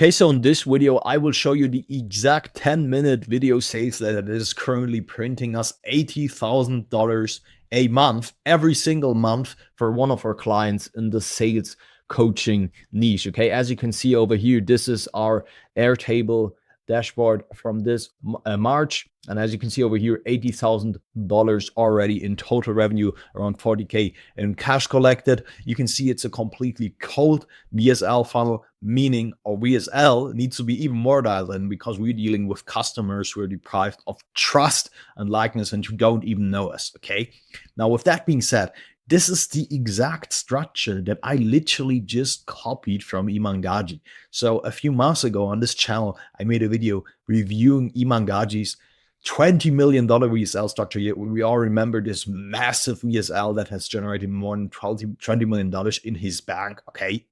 Okay, so in this video, I will show you the exact 10-minute video sales letter that is currently printing us $80,000 a month, every single month for one of our clients in the sales coaching niche. Okay, as you can see over here, this is our Airtable dashboard from this March. And as you can see over here, $80,000 already in total revenue, around 40K in cash collected. You can see it's a completely cold VSL funnel, meaning our VSL needs to be even more dialed in because we're dealing with customers who are deprived of trust and likeness and who don't even know us. Okay. Now, with that being said, this is the exact structure that I literally just copied from Iman Gadzhi. So a few months ago on this channel, I made a video reviewing Iman Gadzhi's $20 million VSL structure. We all remember this massive VSL that has generated more than $20 million in his bank. Okay.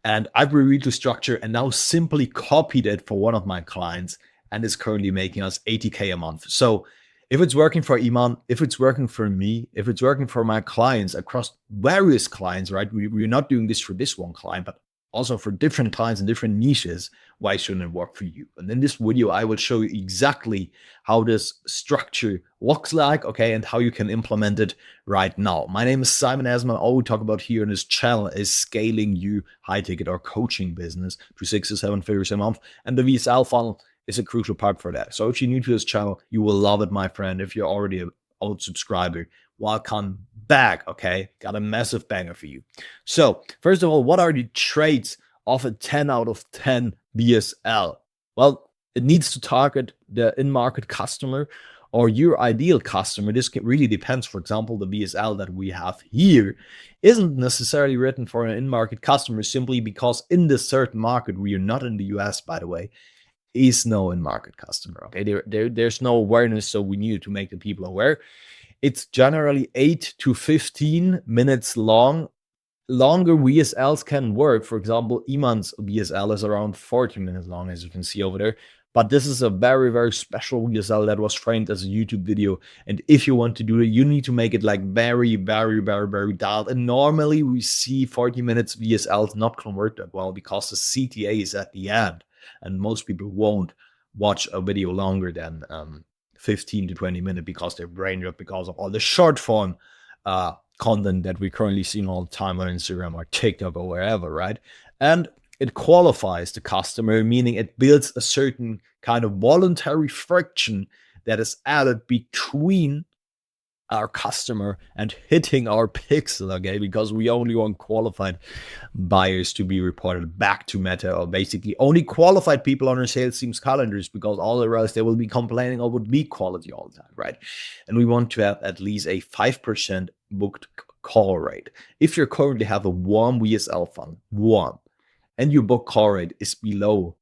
And I've reviewed the structure and now simply copied it for one of my clients, and it's currently making us 80K a month. So if it's working for Iman, if it's working for me, if it's working for my clients across various clients, right? We're not doing this for this one client, but also for different clients and different niches, why shouldn't it work for you? And in this video, I will show you exactly how this structure looks like, okay, and how you can implement it right now. My name is Simon Asman. All we talk about here on this channel is scaling your high ticket or coaching business to 6 to 7 figures a month. And the VSL funnel is a crucial part for that. So if you're new to this channel, you will love it, my friend. If you're already an old subscriber, welcome back, okay? Got a massive banger for you. So first of all, what are the traits of a 10 out of 10 VSL? Well, it needs to target the in-market customer or your ideal customer. This really depends. For example, the VSL that we have here isn't necessarily written for an in-market customer simply because in this certain market, we are not in the US, by the way, is no in-market customer. Okay, there's no awareness, so we needed to make the people aware. It's generally 8 to 15 minutes long. Longer VSLs can work. For example, Iman's VSL is around 40 minutes long, as you can see over there. But this is a very, very special VSL that was framed as a YouTube video. And if you want to do it, you need to make it like very, very, very, very dialed. And normally we see 40 minutes VSLs not convert that well because the CTA is at the end. And most people won't watch a video longer than 15 to 20 minutes because they're brain rot because of all the short form content that we're currently seeing all the time on Instagram or TikTok or wherever, right? And it qualifies the customer, meaning it builds a certain kind of voluntary friction that is added between our customer and hitting our pixel, okay? Because we only want qualified buyers to be reported back to Meta, or basically only qualified people on our sales team's calendars, because all the rest they will be complaining about lead quality all the time, right? And we want to have at least a 5% booked call rate. If you currently have a warm VSL funnel, warm, and your book call rate is below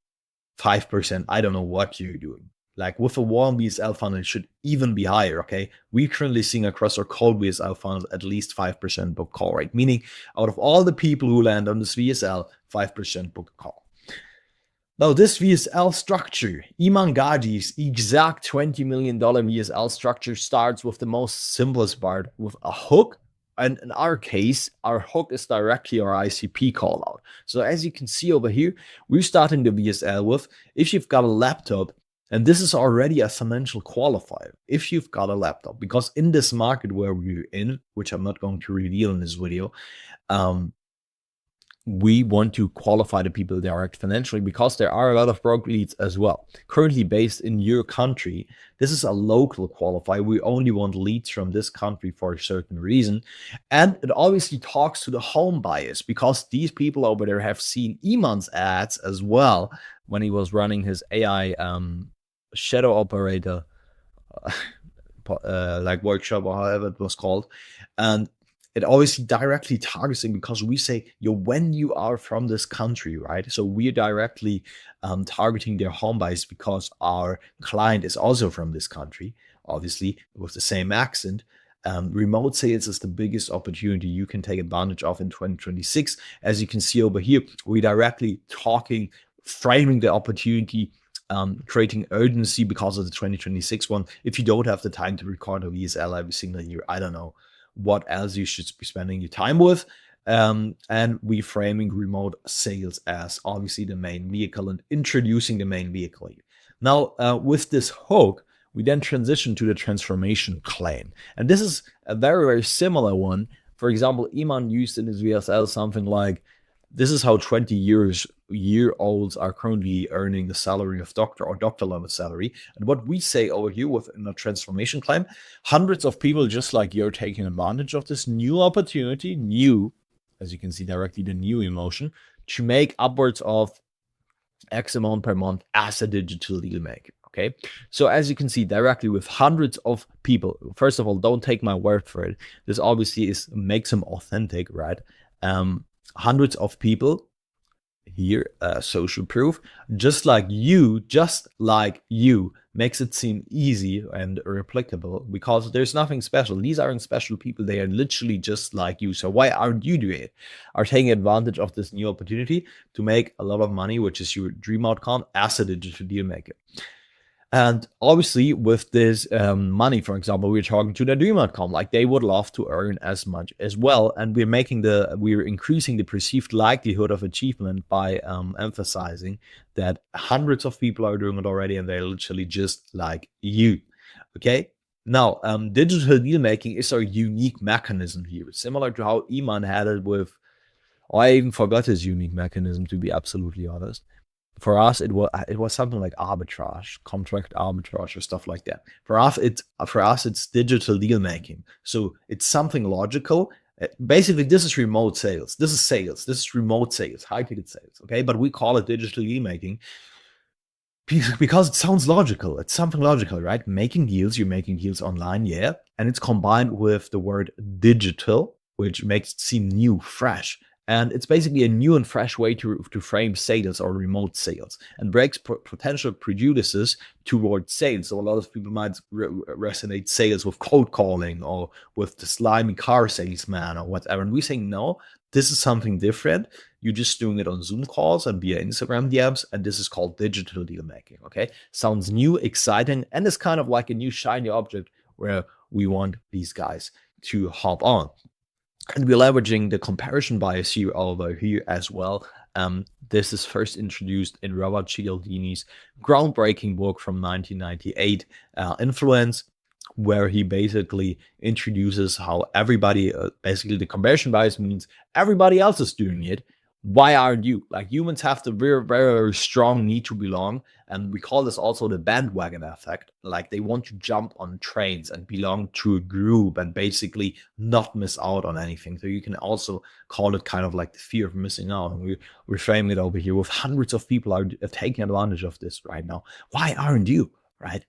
5%, I don't know what you're doing. Like with a warm VSL funnel, it should even be higher, okay? We're currently seeing across our cold VSL funnel at least 5% book call rate, meaning out of all the people who land on this VSL, 5% book call. Now, this VSL structure, Iman Gadzhi's exact $20 million VSL structure starts with the most simplest part, with a hook. And in our case, our hook is directly our ICP call out. So as you can see over here, we're starting the VSL with, if you've got a laptop, and this is already a financial qualifier, if you've got a laptop, because in this market where we're in, which I'm not going to reveal in this video, we want to qualify the people direct financially because there are a lot of broke leads as well. Currently based in your country, this is a local qualifier. We only want leads from this country for a certain reason. And it obviously talks to the home buyers because these people over there have seen Iman's ads as well when he was running his AI shadow operator like workshop or however it was called. And it obviously directly targets because we say, when you are from this country, right? So we're directly targeting their home buyers because our client is also from this country, obviously with the same accent. Remote sales is the biggest opportunity you can take advantage of in 2026. As you can see over here, we're directly framing the opportunity, creating urgency because of the 2026 one. If you don't have the time to record a VSL every single year, I don't know what else you should be spending your time with. And reframing remote sales as obviously the main vehicle and introducing the main vehicle. Now, with this hook, we then transition to the transformation claim. And this is a very, very similar one. For example, Iman used in his VSL something like, this is how 20-year-olds are currently earning the salary of doctor or doctor level salary. And what we say over here within a transformation claim, hundreds of people just like you're taking advantage of this new opportunity, new, as you can see directly, the new emotion, to make upwards of X amount per month as a digital deal maker. Okay, so as you can see directly with hundreds of people, first of all, don't take my word for it. This obviously makes them authentic, right? Hundreds of people here, social proof, just like you, makes it seem easy and replicable because there's nothing special. These aren't special people. They are literally just like you. So why aren't you doing it? Are taking advantage of this new opportunity to make a lot of money, which is your dream outcome as a digital deal maker. And obviously with this money, for example, we're talking to the dream outcome, like they would love to earn as much as well. And we're increasing the perceived likelihood of achievement by emphasizing that hundreds of people are doing it already and they're literally just like you. Okay. Now, digital deal making is our unique mechanism here, similar to how Iman had it with, I even forgot his unique mechanism, to be absolutely honest. For us, it was something like arbitrage, contract arbitrage, or stuff like that. For us, it's digital deal making. So it's something logical. Basically, this is remote sales. This is sales. This is remote sales, high ticket sales. Okay, but we call it digital deal making because it sounds logical. It's something logical, right? Making deals, you're making deals online, yeah, and it's combined with the word digital, which makes it seem new, fresh. And it's basically a new and fresh way to frame sales or remote sales and breaks potential prejudices towards sales. So a lot of people might resonate sales with cold calling or with the slimy car salesman or whatever. And we say, no, this is something different. You're just doing it on Zoom calls and via Instagram DMs. And this is called digital deal making. Okay. Sounds new, exciting, and it's kind of like a new shiny object where we want these guys to hop on. And we're leveraging the comparison bias here over here as well. This is first introduced in Robert Cialdini's groundbreaking book from 1998, Influence, where he basically introduces how everybody, basically the comparison bias means everybody else is doing it. Why aren't you? Like humans have the very, very, very strong need to belong. And we call this also the bandwagon effect. Like they want to jump on trains and belong to a group and basically not miss out on anything. So you can also call it kind of like the fear of missing out. And we're framing it over here with hundreds of people are taking advantage of this right now. Why aren't you? Right?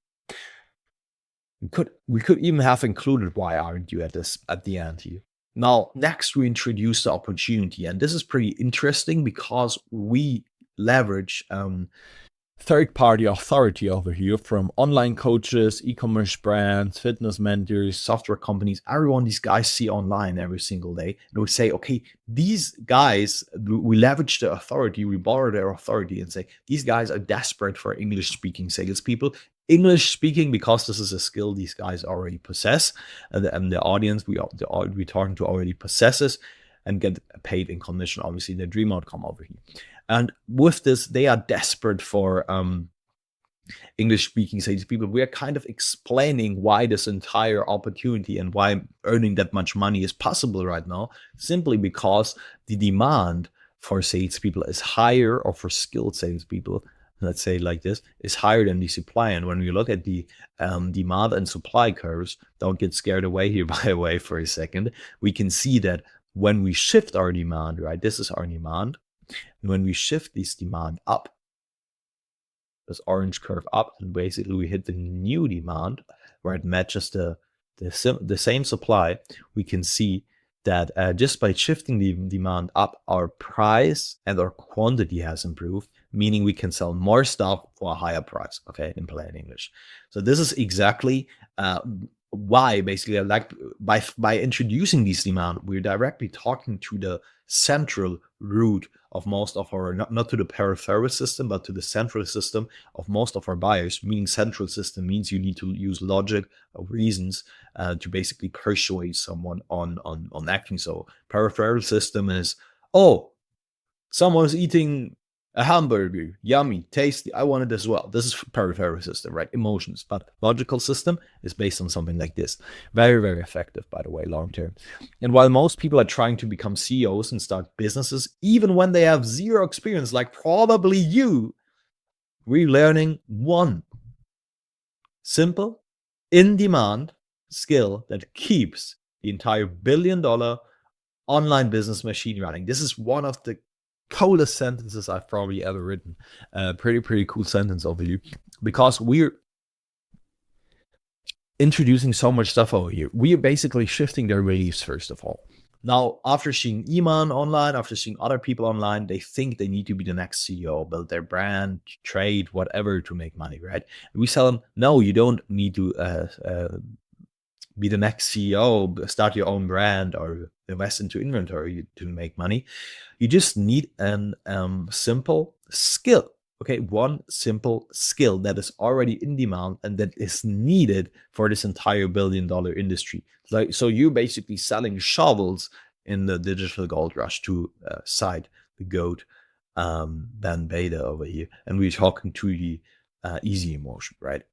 We could even have included why aren't you at the end here. Now, next we introduce the opportunity, and this is pretty interesting because we leverage third-party authority over here from online coaches, e-commerce brands, fitness mentors, software companies, everyone these guys see online every single day. And we say, okay, these guys, we leverage the authority, we borrow their authority and say, these guys are desperate for English-speaking salespeople. English speaking, because this is a skill these guys already possess, and the audience we're talking to already possesses and get paid in commission, obviously the dream outcome over here. And with this, they are desperate for English speaking salespeople. We are kind of explaining why this entire opportunity and why earning that much money is possible right now, simply because the demand for salespeople is higher, or for skilled salespeople, let's say like this, is higher than the supply. And when we look at the demand and supply curves, don't get scared away here by the way for a second, we can see that when we shift our demand, right, this is our demand, and when we shift this demand up, this orange curve up, and basically we hit the new demand where it matches the same supply, we can see that just by shifting the demand up, our price and our quantity has improved, meaning we can sell more stuff for a higher price, okay, in plain English. So this is exactly why basically, like, by introducing these demand, we're directly talking to the central root of most of our, not to the peripheral system, but to the central system of most of our buyers. Meaning central system means you need to use logic or reasons to basically persuade someone on acting. So peripheral system is, oh, someone's eating a hamburger, yummy, tasty, I want it as well. This is peripheral system, right? Emotions. But logical system is based on something like this. Very, very effective, by the way, long term. And while most people are trying to become CEOs and start businesses, even when they have zero experience, like probably you, we're learning one simple, in-demand skill that keeps the entire $1 billion online business machine running. This is one of the coolest sentences I've probably ever written. Pretty cool sentence over you, because we're introducing so much stuff over here. We are basically shifting their beliefs, first of all. Now, after seeing Iman online, after seeing other people online, they think they need to be the next CEO, build their brand, trade, whatever to make money, right? And we tell them, no, you don't need to be the next CEO, start your own brand, or invest into inventory to make money. You just need an simple skill. Okay, one simple skill that is already in demand and that is needed for this entire $1 billion industry. Like, so you're basically selling shovels in the digital gold rush to cite the GOAT, Ben Beta over here, and we're talking to the easy emotion, right?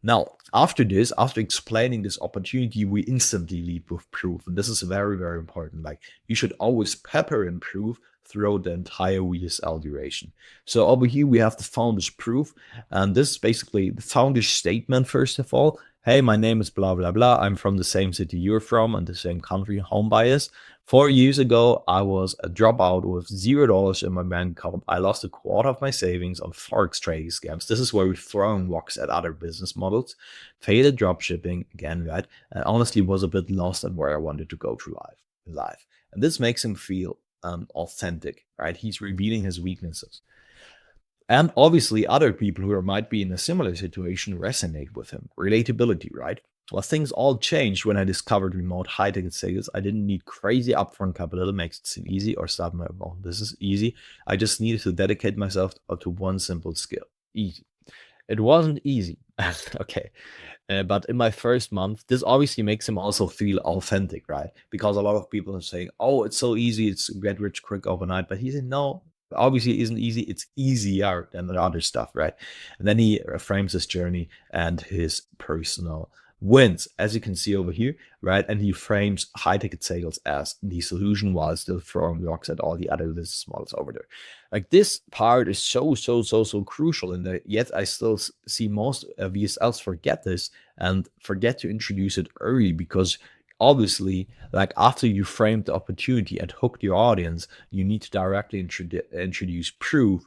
Now, after this, after explaining this opportunity, we instantly lead with proof. And this is very, very important. Like, you should always pepper in proof throughout the entire VSL duration. So over here, we have the founder's proof. And this is basically the founder's statement, first of all. Hey, my name is blah, blah, blah. I'm from the same city you're from and the same country, home bias. 4 years ago, I was a dropout with $0 in my bank account. I lost a quarter of my savings on Forex trading scams. This is where we're throwing rocks at other business models. Failed dropshipping, again, right? And honestly was a bit lost on where I wanted to go through life. And this makes him feel authentic, right? He's revealing his weaknesses. And obviously, other people who might be in a similar situation resonate with him. Relatability, right? Well, things all changed when I discovered remote high-ticket sales. I didn't need crazy upfront capital. It makes it seem easy, or start my, well, this is easy. I just needed to dedicate myself to one simple skill. Easy. It wasn't easy. Okay. But in my first month, this obviously makes him also feel authentic, right? Because a lot of people are saying, oh, it's so easy, it's get rich quick overnight. But he said, no, obviously it isn't easy. It's easier than the other stuff, right? And then he frames his journey and his personal wins, as you can see over here, right? And he frames high ticket sales as the solution while still throwing rocks at all the other business models over there. Like, this part is so crucial, and yet I still see most VSLs forget this and forget to introduce it early, because obviously, like, after you framed the opportunity and hooked your audience, you need to directly introduce proof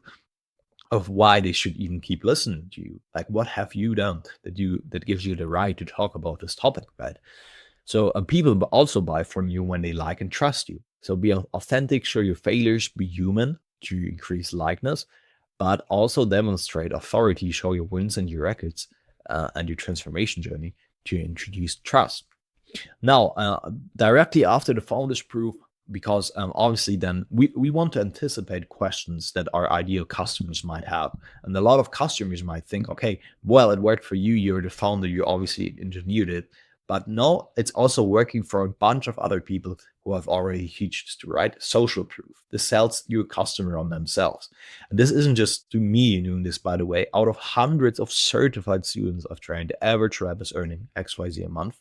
of why they should even keep listening to you. Like, what have you done that gives you the right to talk about this topic, right? So people also buy from you when they like and trust you. So be authentic, show your failures, be human to increase likeness, but also demonstrate authority, show your wins and your records and your transformation journey to introduce trust. Now, directly after the founder's proof, because obviously then we want to anticipate questions that our ideal customers might have. And a lot of customers might think, okay, well, it worked for you, you're the founder, you obviously engineered it. But no, it's also working for a bunch of other people who have already teached, right? Social proof. This sells your customer on themselves. And this isn't just to me doing this, by the way. Out of hundreds of certified students I've trained, the average rep is earning XYZ a month.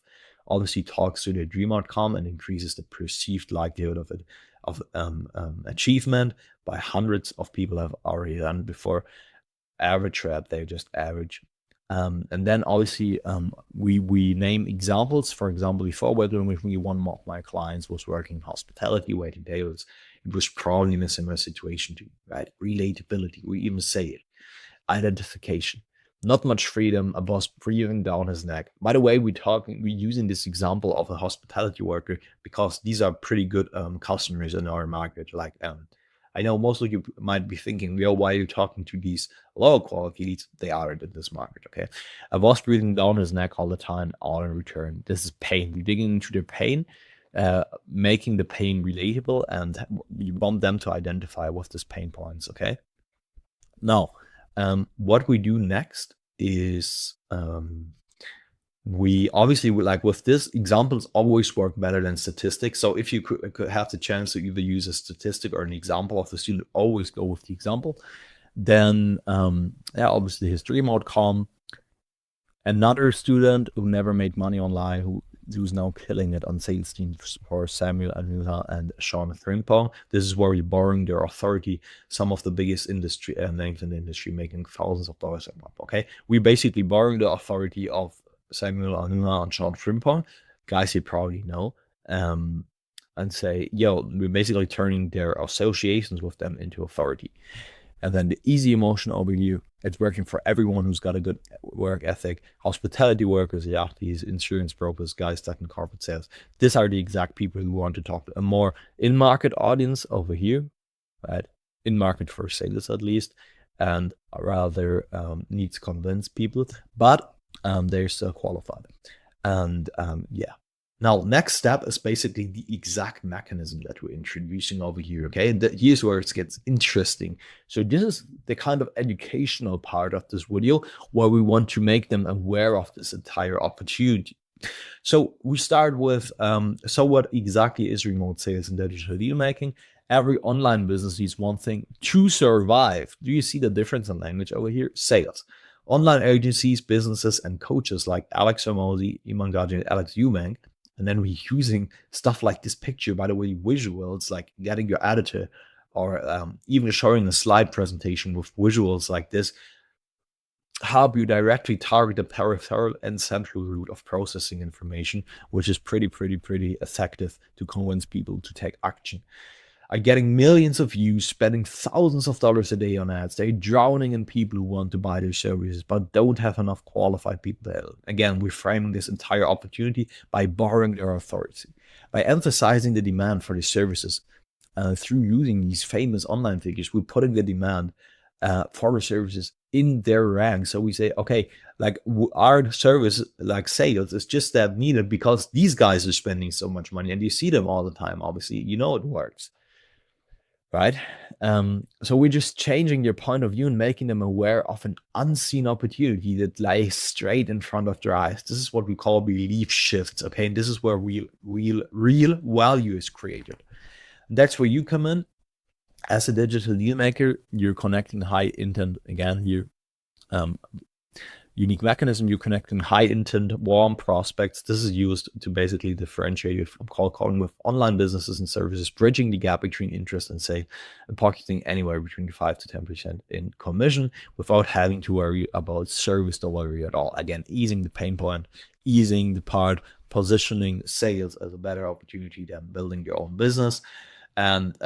Obviously talks to their dream outcome and increases the perceived likelihood of achievement by hundreds of people have already done before. Average rep, they're just average. And then obviously we name examples. For example, before we're doing with me, one of my clients was working in hospitality, waiting tables. It was probably in a similar situation to you, right? Relatability, we even say it. Identification. Not much freedom, a boss breathing down his neck. By the way, we're using this example of a hospitality worker because these are pretty good customers in our market. Like, I know most of you might be thinking, yo, why are you talking to these low quality leads? They aren't in this market, okay? A boss breathing down his neck all the time, all in return. This is pain. You're digging into their pain, making the pain relatable, and you want them to identify with this pain points, okay? Now, what we do next is we obviously, like with this, examples always work better than statistics. So if you could have the chance to either use a statistic or an example of the student, always go with the example. Then, yeah, obviously his dream outcome. Another student who never made money online, who's now killing it on sales teams for Samuel Anuta and Sean Frimpong. This is where you're borrowing their authority. Some of the biggest industry names in the industry making thousands of dollars a month. Okay, we basically borrowing the authority of Samuel Anuta and Sean Frimpong, guys you probably know, and say, yo, we're basically turning their associations with them into authority. And then the easy emotion overview, it's working for everyone who's got a good work ethic. Hospitality workers, yachties, insurance brokers, guys stuck in corporate sales. These are the exact people who want to talk to a more in-market audience over here, right? In-market for sales at least, and rather needs to convince people, but they're still qualified. And yeah. Now, next step is basically the exact mechanism that we're introducing over here, okay? And here's where it gets interesting. So this is the kind of educational part of this video where we want to make them aware of this entire opportunity. So we start with, so what exactly is remote sales and digital deal making? Every online business needs one thing to survive. Do you see the difference in language over here? Sales. Online agencies, businesses, and coaches like Alex Ramosi, Iman Gadzhi, and Alex Eubank. And then we're using stuff like this picture, by the way, visuals, like getting your editor or even showing a slide presentation with visuals like this, help you directly target the peripheral and central route of processing information, which is pretty effective to convince people to take action. Are getting millions of views, spending thousands of dollars a day on ads. They're drowning in people who want to buy their services, but don't have enough qualified people. Again, we're framing this entire opportunity by borrowing their authority, by emphasizing the demand for the services. Through using these famous online figures, we're putting the demand for the services in their rank. So we say, okay, like our service, like sales, is just that needed because these guys are spending so much money and you see them all the time. Obviously, you know it works. Right? So we're just changing their point of view and making them aware of an unseen opportunity that lies straight in front of their eyes. This is what we call belief shifts, okay? And this is where real value is created. And that's where you come in. As a digital deal maker, you're connecting high intent, again, here, unique mechanism, you're connecting high intent, warm prospects. This is used to basically differentiate you from cold calling with online businesses and services, bridging the gap between interest and sale, and pocketing anywhere between 5 to 10% in commission without having to worry about service delivery at all. Again, easing the pain point, easing the part, positioning sales as a better opportunity than building your own business. And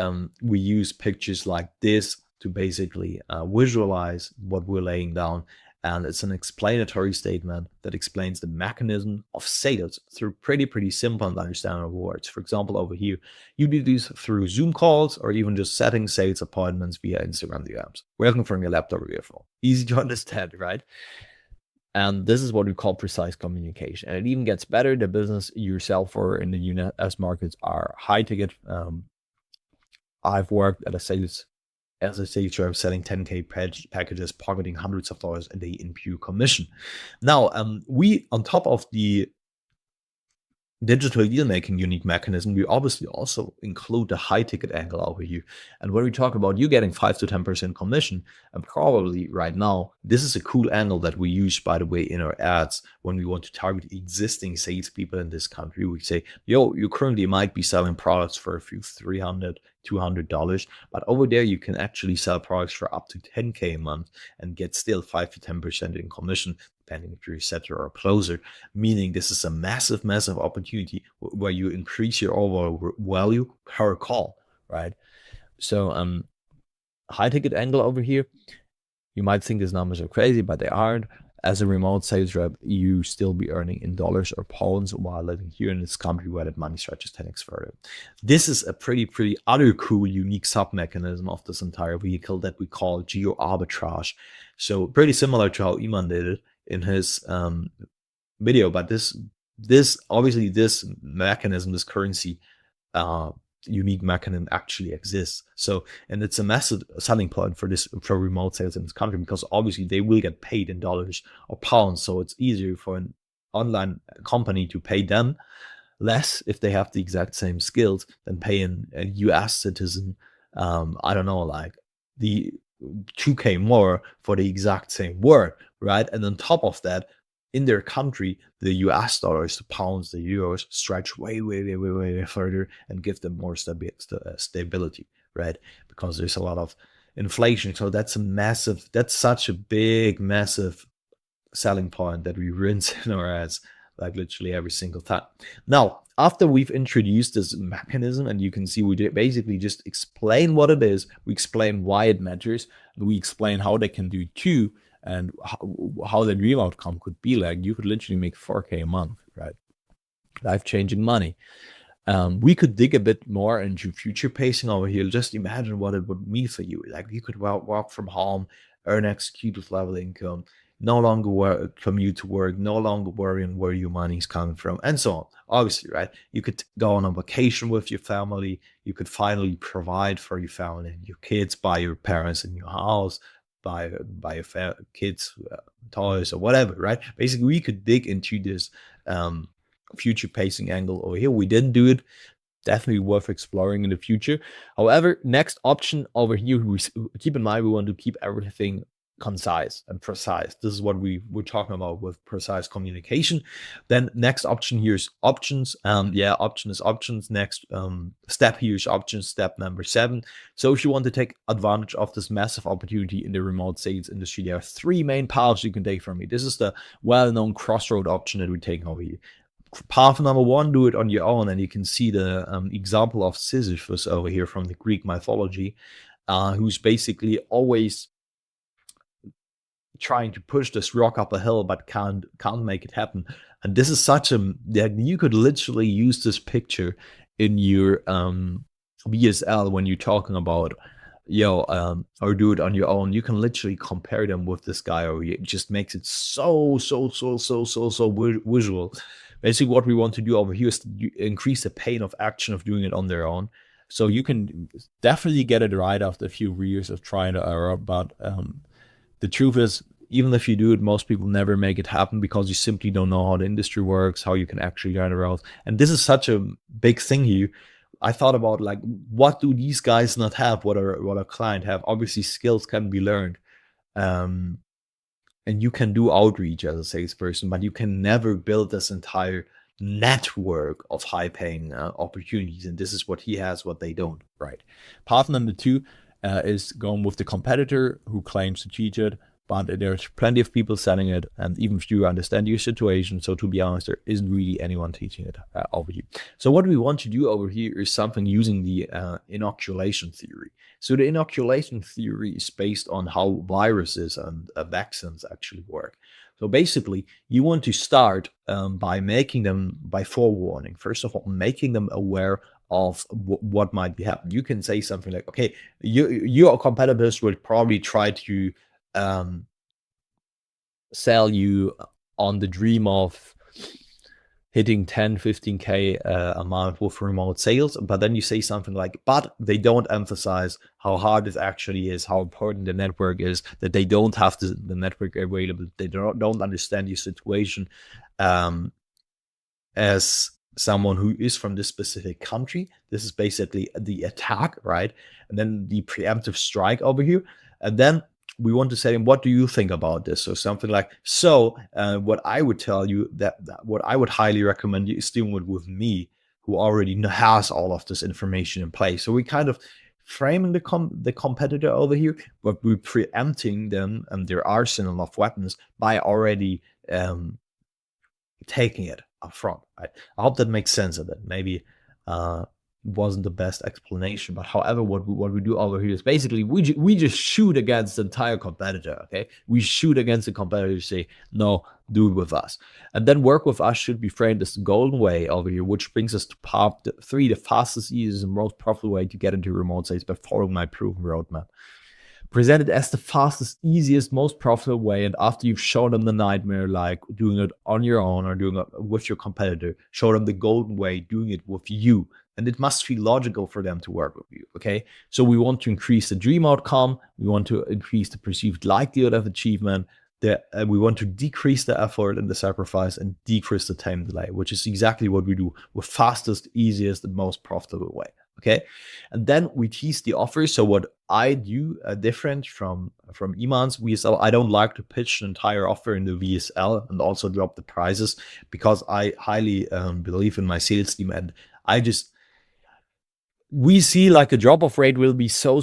we use pictures like this to basically visualize what we're laying down. And it's an explanatory statement that explains the mechanism of sales through pretty simple and understandable words. For example, over here, you do these through Zoom calls or even just setting sales appointments via Instagram DMs. Welcome from your laptop or your phone. Easy to understand, right? And this is what we call precise communication. And it even gets better. The business yourself or in the US markets are high ticket. I've worked at a sales rep selling 10K packages, pocketing hundreds of dollars a day in pure commission. Now, we, on top of the digital deal making unique mechanism, we obviously also include the high ticket angle over here. And when we talk about you getting 5 to 10% commission, and probably right now, this is a cool angle that we use, by the way, in our ads when we want to target existing salespeople in this country. We say, yo, you currently might be selling products for a few $300, $200, but over there you can actually sell products for up to 10K a month and get still 5 to 10% in commission, depending if you're a setter or a closer, meaning this is a massive opportunity where you increase your overall value per call, right? So high ticket angle over here, you might think these numbers are crazy, but they aren't. as a remote sales rep, you still be earning in dollars or pounds while living here in this country where that money stretches 10x further. This is a pretty other cool, unique sub mechanism of this entire vehicle that we call geo arbitrage. So pretty similar to how Iman did it in his video, but this obviously this mechanism, this currency, unique mechanism actually exists. So, and it's a massive selling point for remote sales in this country, because obviously they will get paid in dollars or pounds. So it's easier for an online company to pay them less if they have the exact same skills than paying a US citizen, I don't know, like the 2K more for the exact same work, right? And on top of that, in their country, the US dollars, the pounds, the euros stretch way further and give them more stability, right? Because there's a lot of inflation. So that's such a big, massive selling point that we rinse in our ads like literally every single time. Now, after we've introduced this mechanism, and you can see we basically just explain what it is, we explain why it matters, and we explain how they can do too, and how the dream outcome could be like. You could literally make 4K a month, right? Life-changing money. We could dig a bit more into future pacing over here. Just imagine what it would mean for you. Like you could work from home, earn executive level income, no longer commute to work, no longer worrying where your money's coming from, and so on. Obviously, right? You could go on a vacation with your family. You could finally provide for your family and your kids, buy your parents in your house, buy your kids toys or whatever, right? Basically, we could dig into this future pacing angle over here. We didn't do it. Definitely worth exploring in the future. However, next option over here, keep in mind, we want to keep everything concise and precise. This is what we're talking about with precise communication. Then next option here is options. Option is options. Next step here is options, step number 7. So if you want to take advantage of this massive opportunity in the remote sales industry, there are 3 main paths you can take from me. This is the well-known crossroad option that we're taking over here. Path number 1, do it on your own. And you can see the example of Sisyphus over here from the Greek mythology, who's basically always trying to push this rock up a hill but can't make it happen. And this is such a, you could literally use this picture in your VSL when you're talking about or do it on your own. You can literally compare them with this guy, or it just makes it so visual. Basically what we want to do over here is to increase the pain of action of doing it on their own. So you can definitely get it right after a few years of trying to error, but the truth is, even if you do it, most people never make it happen because you simply don't know how the industry works, how you can actually learn around. And this is such a big thing here. I thought about, like, what do these guys not have, what a client have? Obviously, skills can be learned. And you can do outreach as a salesperson, but you can never build this entire network of high-paying opportunities. And this is what he has, what they don't, right? Path number 2 is going with the competitor who claims to teach it, but there's plenty of people selling it, and even if you understand your situation, so to be honest, there isn't really anyone teaching it over here. So what we want to do over here is something using the inoculation theory. So the inoculation theory is based on how viruses and vaccines actually work. So basically, you want to start by forewarning. First of all, making them aware of what might be happening. You can say something like, okay, your competitors will probably try to sell you on the dream of hitting 10, 15K a month with remote sales. But then you say something like, but they don't emphasize how hard it actually is, how important the network is, that they don't have the network available. They don't understand your situation as someone who is from this specific country. This is basically the attack, right? And then the preemptive strike over here. And then we want to say, what do you think about this? So something like, what I would tell you, that what I would highly recommend you is doing it with me, who already has all of this information in place. So we kind of framing the competitor over here, but we're preempting them and their arsenal of weapons by already taking it up front. Right? I hope that makes sense of it. Maybe wasn't the best explanation. But however, what we do over here is basically we just shoot against the entire competitor. Okay, we shoot against the competitor, say no, do it with us, and then work with us should be framed as the golden way over here, which brings us to part 3, the fastest, easiest, and most profitable way to get into remote sales by following my proven roadmap. Presented as the fastest, easiest, most profitable way, and after you've shown them the nightmare, like doing it on your own or doing it with your competitor, show them the golden way, doing it with you. And it must feel logical for them to work with you, okay? So we want to increase the dream outcome. We want to increase the perceived likelihood of achievement. We want to decrease the effort and the sacrifice and decrease the time delay, which is exactly what we do with fastest, easiest, and most profitable way. Okay, and then we tease the offer. So what I do different from Iman's VSL, I don't like to pitch an entire offer in the VSL and also drop the prices, because I highly believe in my sales team, and we see like a drop-off rate will be so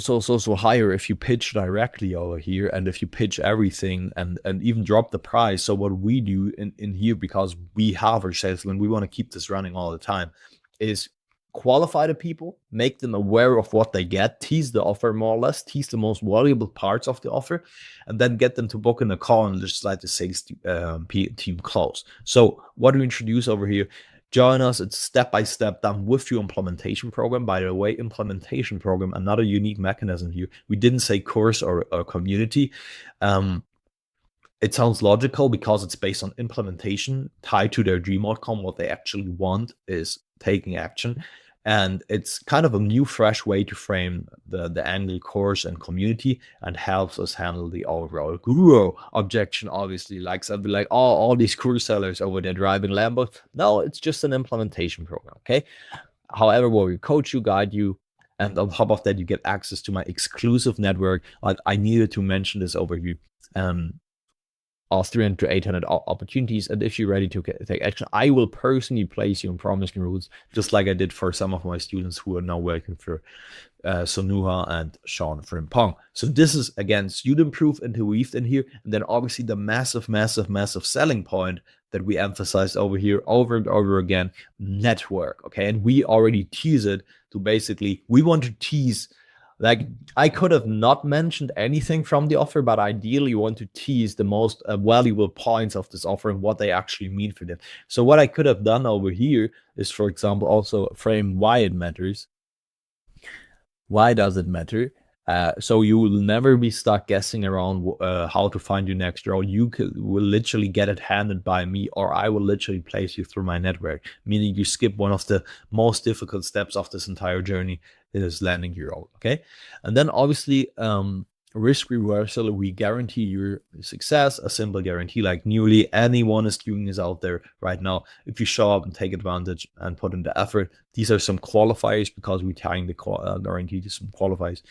higher if you pitch directly over here, and if you pitch everything and even drop the price. So what we do in here, because we have our salesmen, we want to keep this running all the time, is qualify the people, make them aware of what they get, tease the offer more or less, tease the most valuable parts of the offer, and then get them to book in a call and just let the sales team close. So what do we introduce over here? Join us. It's step-by-step done with your implementation program. By the way, implementation program, another unique mechanism here. We didn't say course or community. It sounds logical because it's based on implementation tied to their dream outcome. What they actually want is taking action. And it's kind of a new, fresh way to frame the angle course and community, and helps us handle the overall guru objection, obviously. Like something like, oh, all these course sellers over there driving Lambos. No, it's just an implementation program, okay? However, where we coach you, guide you, and on top of that, you get access to my exclusive network. Like, I needed to mention this over here. 300 to 800 opportunities, and if you're ready to take action, I will personally place you in promising routes, just like I did for some of my students who are now working for Sonuha and Sean Frimpong. So this is, again, student proof interweaved in here, and then obviously the massive selling point that we emphasized over here over and over again, network. Okay, and we already tease it to basically, we want to tease. Like, I could have not mentioned anything from the offer, but ideally want to tease the most valuable points of this offer and what they actually mean for them. So what I could have done over here is, for example, also frame why it matters. Why does it matter? So you will never be stuck guessing around how to find your next role. You will literally get it handed by me, or I will literally place you through my network, meaning you skip one of the most difficult steps of this entire journey. It is landing your role, okay? And then obviously, risk reversal, we guarantee your success, a simple guarantee, like nearly anyone is doing this out there right now. If you show up and take advantage and put in the effort, these are some qualifiers, because we're tying the guarantee to some qualifiers.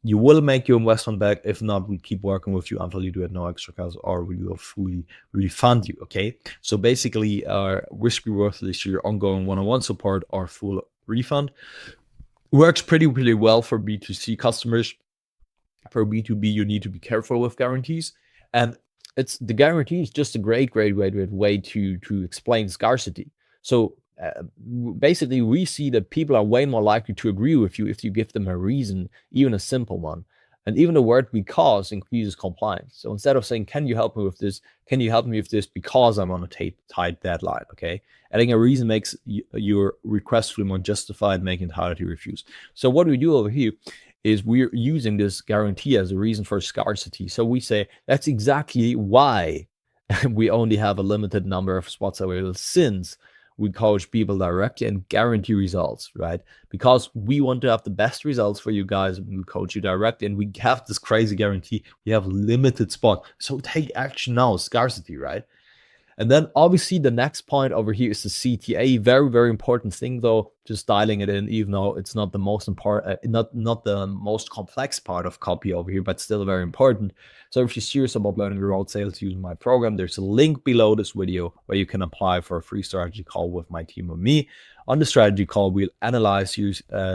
You will make your investment back. If not, we keep working with you until you do it no extra cost, or we will fully refund you, okay? So basically, our risk reversal is your ongoing one-on-one support or full refund. Works pretty well for B2C customers. For B2B, you need to be careful with guarantees, and the guarantee is just a great way to explain scarcity. So basically, we see that people are way more likely to agree with you if you give them a reason, even a simple one. And even the word because increases compliance. So instead of saying, can you help me with this? Can you help me with this because I'm on a tight deadline, okay? Adding a reason makes your request feel more justified, making it harder to refuse. So what we do over here is we're using this guarantee as a reason for scarcity. So we say that's exactly why we only have a limited number of spots available, since we coach people directly and guarantee results, right? Because we want to have the best results for you guys. We coach you directly, and we have this crazy guarantee. We have limited spot. So take action now, scarcity, right? And then obviously the next point over here is the CTA. Very important thing though, just dialing it in, even though it's not the most important, not the most complex part of copy over here, but still very important. So if you're serious about learning remote sales using my program, there's a link below this video where you can apply for a free strategy call with my team or me. On the strategy call, we'll analyze your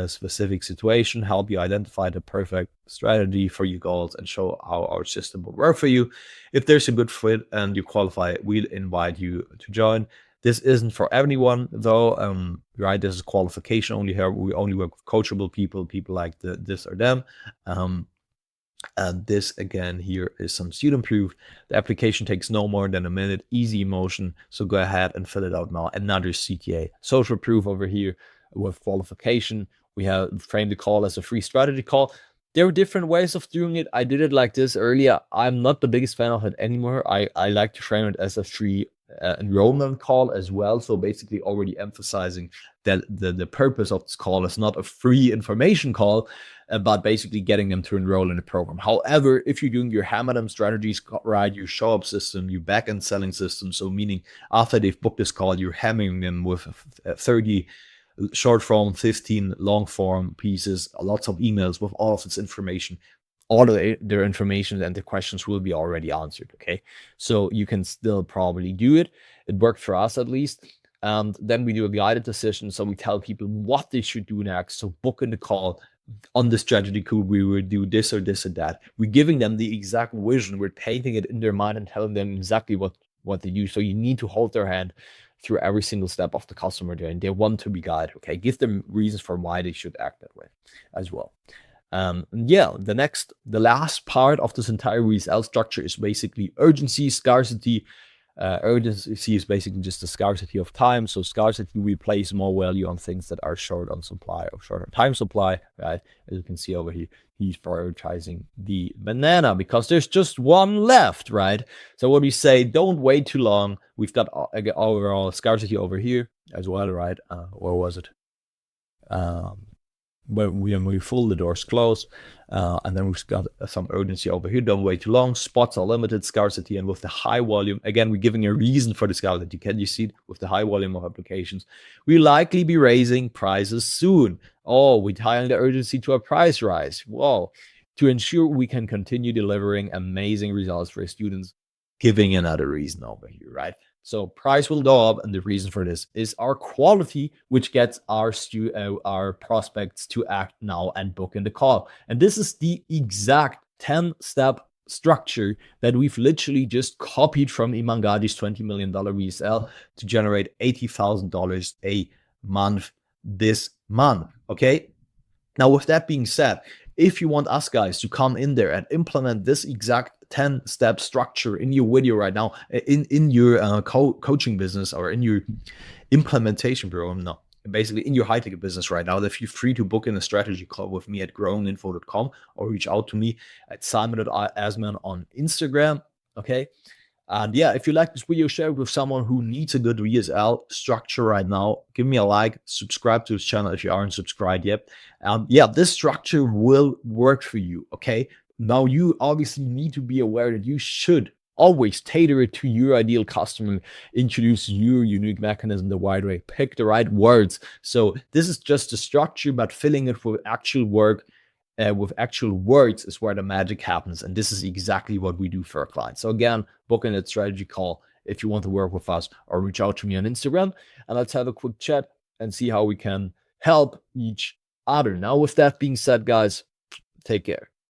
specific situation, help you identify the perfect strategy for your goals, and show how our system will work for you. If there's a good fit and you qualify, we'll invite you to join. This isn't for everyone though, right? This is qualification only here. We only work with coachable people like this or them. And this again here is some student proof. The application takes no more than a minute, easy motion. So go ahead and fill it out now. Another CTA social proof over here with qualification. We have framed the call as a free strategy call. There are different ways of doing it. I did it like this earlier. I'm not the biggest fan of it anymore. I like to frame it as a free enrollment call as well. So basically already emphasizing that the purpose of this call is not a free information call, but basically getting them to enroll in the program. However, if you're doing your hammer them strategies right, your show up system, your back end selling system, so meaning after they've booked this call, you're hammering them with 30 short form, 15 long form pieces, lots of emails with all of this information. All of their information and the questions will be already answered. Okay, so you can still probably do it. It worked for us at least. And then we do a guided decision. So we tell people what they should do next. So book in the call. On the strategy code, we would do this or this or that. We're giving them the exact vision. We're painting it in their mind and telling them exactly what they do. So you need to hold their hand through every single step of the customer journey. And they want to be guided. Okay, give them reasons for why they should act that way as well. Yeah, the last part of this entire VSL structure is basically urgency, scarcity. Urgency is basically just the scarcity of time. So scarcity, we place more value on things that are short on supply or shorter time supply, right? As you can see over here, he's prioritizing the banana because there's just one left, right? So what we say, don't wait too long. We've got overall scarcity over here as well, right? Where was it? When we full, the doors close, and then we've got some urgency over here. Don't wait too long. Spots are limited, scarcity, and with the high volume, again, we're giving a reason for the scarcity. Can you see it? With the high volume of applications, we likely be raising prices soon. Oh, we're tying the urgency to a price rise. Whoa. To ensure we can continue delivering amazing results for students, giving another reason over here, right? So price will go up, and the reason for this is our quality, which gets our prospects to act now and book in the call. And this is the exact 10-step structure that we've literally just copied from Iman Gadzhi's $20 million VSL to generate $80,000 a month this month. Okay. Now, with that being said, if you want us guys to come in there and implement this exact 10-step structure in your video right now, in your coaching business or in your implementation program, no, basically in your high-ticket business right now, if you're free to book in a strategy call with me at growinginfo.com or reach out to me at simon.asman on Instagram, okay? And yeah, if you like this video, share it with someone who needs a good VSL structure right now. Give me a like, subscribe to this channel if you aren't subscribed yet. Yeah, this structure will work for you, okay? Now, you obviously need to be aware that you should always tailor it to your ideal customer, introduce your unique mechanism the right way, pick the right words. So this is just a structure, but filling it with actual work, with actual words is where the magic happens. And this is exactly what we do for our clients. So again, book in a strategy call if you want to work with us, or reach out to me on Instagram and let's have a quick chat and see how we can help each other. Now, with that being said, guys, take care.